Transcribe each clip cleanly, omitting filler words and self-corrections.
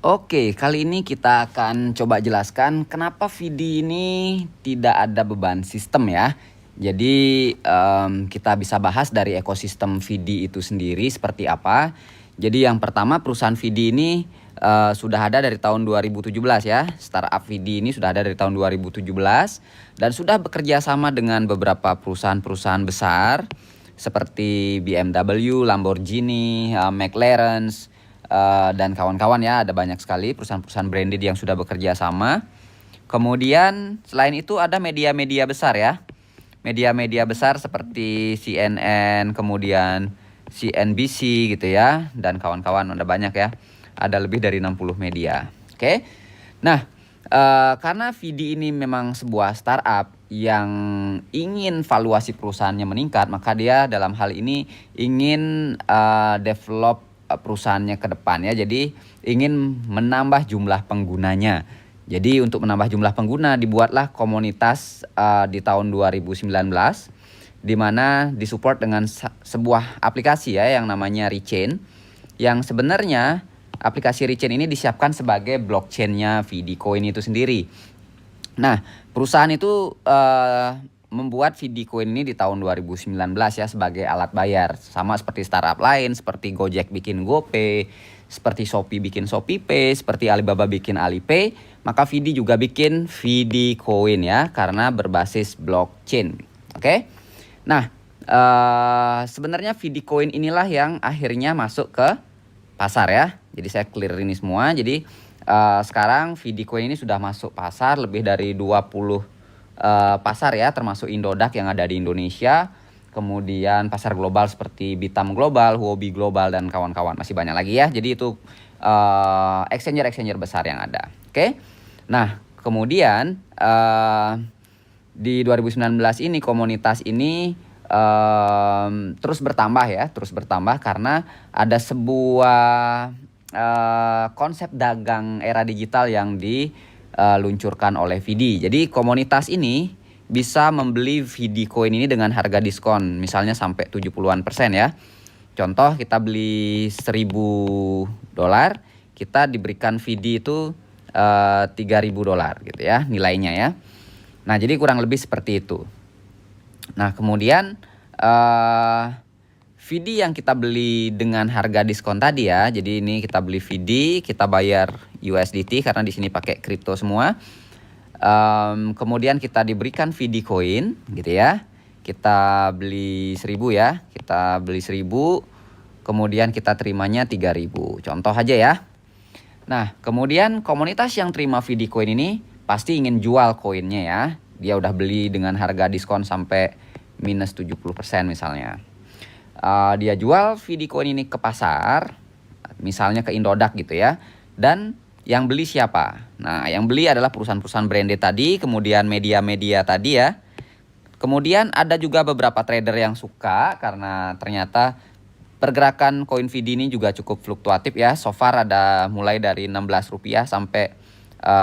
Oke, kali ini kita akan coba jelaskan kenapa Vidi ini tidak ada beban sistem ya. Jadi kita bisa bahas dari ekosistem Vidi itu sendiri seperti apa. Jadi yang pertama, perusahaan Vidi ini sudah ada dari tahun 2017 ya. Startup Vidi ini sudah ada dari tahun 2017 dan sudah bekerja sama dengan beberapa perusahaan-perusahaan besar seperti BMW, Lamborghini, McLaren, dan kawan-kawan ya. Ada banyak sekali perusahaan-perusahaan branded yang sudah bekerja sama. Kemudian selain itu ada media-media besar ya. Media-media besar seperti CNN, kemudian CNBC gitu ya, dan kawan-kawan, ada banyak ya. Ada lebih dari 60 media. Oke. Nah, karena Vidi ini memang sebuah startup yang ingin valuasi perusahaannya meningkat, maka dia dalam hal ini ingin develop perusahaannya ke depan ya. Jadi ingin menambah jumlah penggunanya. Jadi untuk menambah jumlah pengguna dibuatlah komunitas di tahun 2019 di mana disupport dengan sebuah aplikasi ya yang namanya Rechain, yang sebenarnya aplikasi Rechain ini disiapkan sebagai blockchain-nya Vidi Coin itu sendiri. Nah, perusahaan itu membuat Vidi Coin ini di tahun 2019 ya sebagai alat bayar. Sama seperti startup lain, seperti Gojek bikin GoPay, seperti Shopee bikin ShopeePay, seperti Alibaba bikin Alipay, maka Vidi juga bikin Vidi Coin ya, karena berbasis blockchain. Oke. Nah, sebenarnya Vidi Coin inilah yang akhirnya masuk ke pasar ya. Jadi saya clear ini semua. Jadi sekarang Vidi Coin ini sudah masuk pasar lebih dari 20 pasar ya, termasuk Indodax yang ada di Indonesia, kemudian pasar global seperti Bitam Global, Huobi Global, dan kawan-kawan, masih banyak lagi ya. Jadi itu exchanger besar yang ada. Oke. Nah, kemudian di 2019 ini komunitas ini terus bertambah karena ada sebuah konsep dagang era digital yang diluncurkan oleh Vidi. Jadi komunitas ini bisa membeli Vidi Coin ini dengan harga diskon, misalnya sampai 70-an% ya. Contoh, kita beli $1.000, kita diberikan Vidi itu $3.000 gitu ya nilainya ya. Nah, jadi kurang lebih seperti itu. Nah, kemudian Vidi yang kita beli dengan harga diskon tadi ya. Jadi ini kita beli Vidi, kita bayar USDT karena di sini pakai kripto semua. Kemudian kita diberikan Vidi Coin gitu ya. Kita beli 1.000 ya. Kita beli 1.000, kemudian kita terimanya 3.000. Contoh aja ya. Nah, kemudian komunitas yang terima Vidi Coin ini pasti ingin jual koinnya ya. Dia udah beli dengan harga diskon sampai minus 70% misalnya. Dia jual Vidi Coin ini ke pasar, misalnya ke Indodax gitu ya. Dan yang beli siapa? Nah, yang beli adalah perusahaan-perusahaan branded tadi, kemudian media-media tadi ya. Kemudian ada juga beberapa trader yang suka karena ternyata pergerakan koin Vidi ini juga cukup fluktuatif ya. So far ada mulai dari Rp16 sampai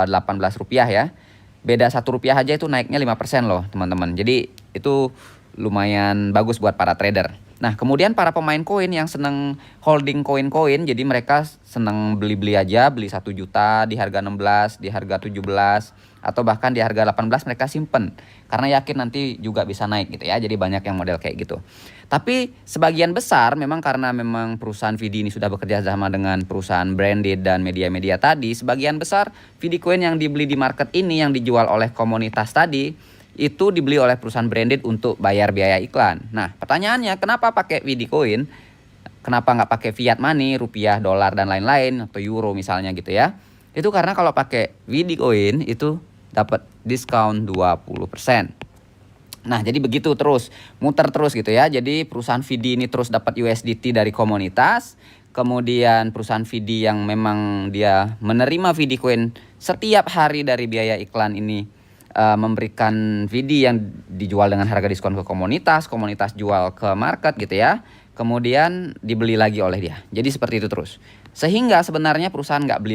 Rp18 ya. Beda Rp1 aja itu naiknya 5% loh teman-teman. Jadi itu lumayan bagus buat para trader. Nah, kemudian para pemain koin yang seneng holding koin-koin, jadi mereka seneng beli-beli aja, beli 1 juta di harga 16, di harga 17, atau bahkan di harga 18 mereka simpen. Karena yakin nanti juga bisa naik gitu ya, jadi banyak yang model kayak gitu. Tapi sebagian besar memang karena memang perusahaan Vidi ini sudah bekerja sama dengan perusahaan branded dan media-media tadi, sebagian besar Vidi Coin yang dibeli di market ini, yang dijual oleh komunitas tadi, itu dibeli oleh perusahaan branded untuk bayar biaya iklan. Nah, pertanyaannya kenapa pakai Vidi Coin? Kenapa nggak pakai fiat money, rupiah, dolar, dan lain-lain, atau euro misalnya gitu ya? Itu karena kalau pakai Vidi Coin itu dapat diskon 20%. Nah, jadi begitu terus, muter terus gitu ya. Jadi perusahaan Vidi ini terus dapat USDT dari komunitas. Kemudian perusahaan Vidi yang memang dia menerima Vidi Coin setiap hari dari biaya iklan ini memberikan Vidi yang dijual dengan harga diskon ke komunitas, komunitas jual ke market gitu ya, kemudian dibeli lagi oleh dia. Jadi seperti itu terus, sehingga sebenarnya perusahaan nggak beli